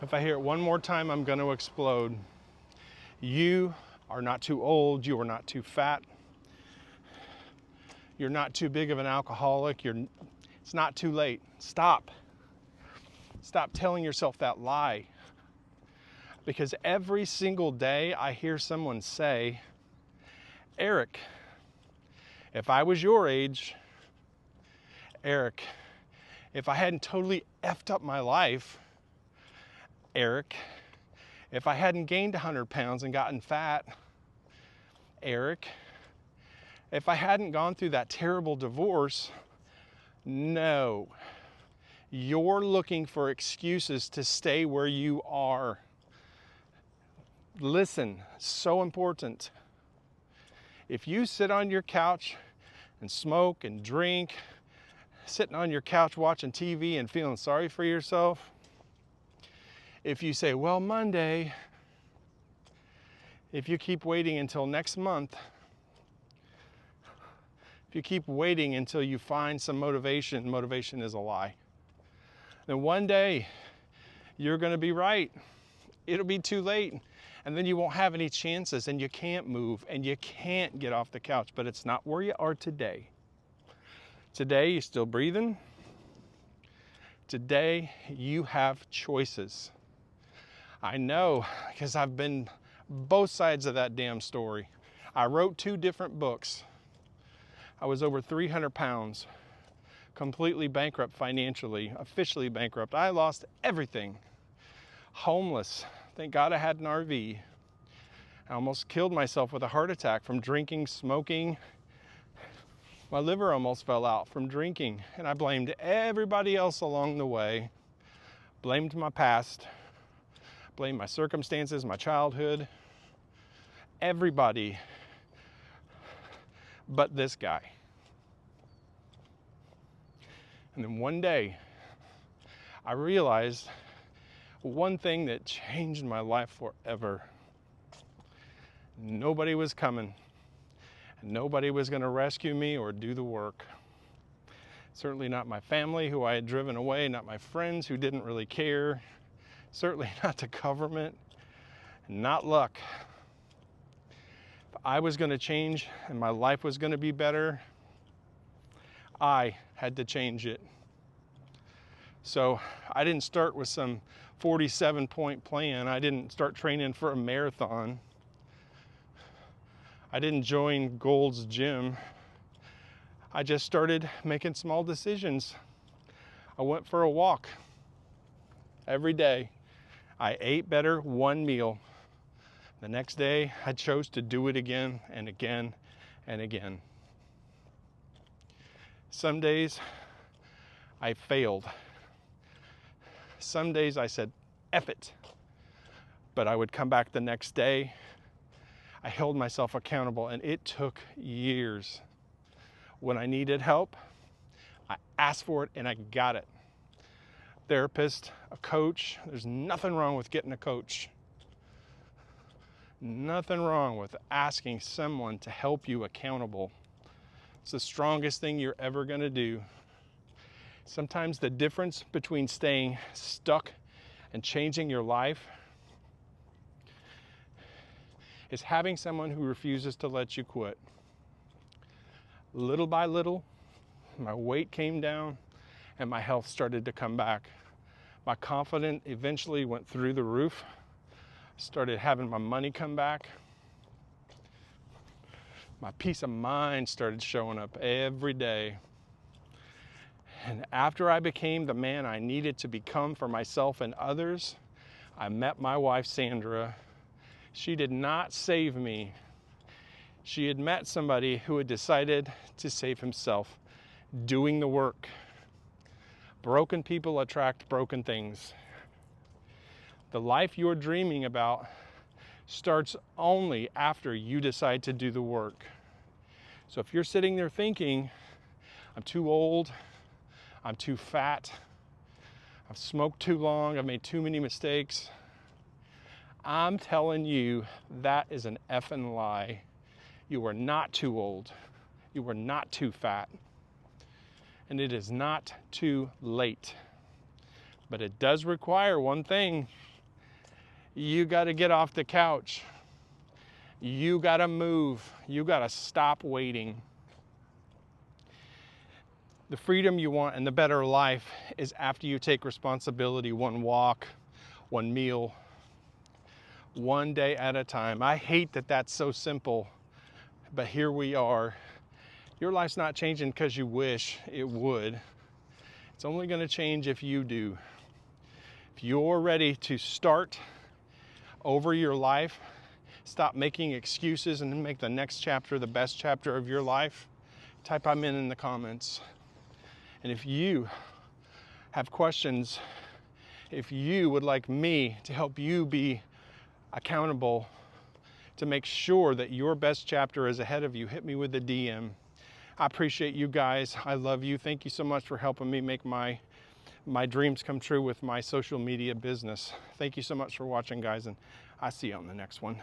If I hear it one more time, I'm going to explode. You are not too old. You are not too fat. You're not too big of an alcoholic. It's not too late. Stop. Stop telling yourself that lie. Because every single day I hear someone say, Eric, if I was your age, Eric, if I hadn't totally effed up my life, Eric, if I hadn't gained 100 pounds and gotten fat, Eric, if I hadn't gone through that terrible divorce, no. You're looking for excuses to stay where you are. Listen, so important. If you sit on your couch and smoke and drink, sitting on your couch watching TV and feeling sorry for yourself, if you say, well, Monday, if you keep waiting until next month, if you keep waiting until you find some motivation, motivation is a lie, then one day you're going to be right. It'll be too late. And then you won't have any chances and you can't move and you can't get off the couch, but it's not where you are today. Today, you're still breathing. Today, you have choices. I know, because I've been both sides of that damn story. I wrote 2 different books. I was over 300 pounds, completely bankrupt financially, officially bankrupt. I lost everything. Homeless. Thank God I had an RV. I almost killed myself with a heart attack from drinking, smoking. My liver almost fell out from drinking, and I blamed everybody else along the way. Blamed my past, blamed my circumstances, my childhood, everybody but this guy. And then one day, I realized one thing that changed my life forever. Nobody was coming. Nobody was going to rescue me or do the work. Certainly not my family, who I had driven away, not my friends who didn't really care. Certainly not the government, not luck. If I was going to change and my life was going to be better, I had to change it. So I didn't start with some 47-point plan. I didn't start training for a marathon. I didn't join Gold's Gym. I just started making small decisions. I went for a walk every day. I ate better one meal. The next day, I chose to do it again and again and again. Some days, I failed. Some days I said, F it. But I would come back the next day. I held myself accountable, and it took years. When I needed help, I asked for it and I got it. Therapist, a coach, there's nothing wrong with getting a coach. Nothing wrong with asking someone to help you accountable. It's the strongest thing you're ever going to do. Sometimes the difference between staying stuck and changing your life is having someone who refuses to let you quit. Little by little, my weight came down and my health started to come back. My confidence eventually went through the roof. Started having my money come back. My peace of mind started showing up every day. And after I became the man I needed to become for myself and others, I met my wife, Sandra. She did not save me. She had met somebody who had decided to save himself, doing the work. Broken people attract broken things. The life you're dreaming about starts only after you decide to do the work. So if you're sitting there thinking, I'm too old, I'm too fat, I've smoked too long, I've made too many mistakes, I'm telling you that is an effing lie. You are not too old. You are not too fat. And it is not too late. But it does require one thing. You got to get off the couch. You got to move. You got to stop waiting. The freedom you want and the better life is after you take responsibility, one walk, one meal, one day at a time. I hate that that's so simple, but here we are. Your life's not changing because you wish it would. It's only going to change if you do. If you're ready to start over your life, stop making excuses and make the next chapter the best chapter of your life, type I'm in the comments. And if you have questions, if you would like me to help you be accountable to make sure that your best chapter is ahead of you, hit me with a DM. I appreciate you guys. I love you. Thank you so much for helping me make my dreams come true with my social media business. Thank you so much for watching, guys, and I'll see you on the next one.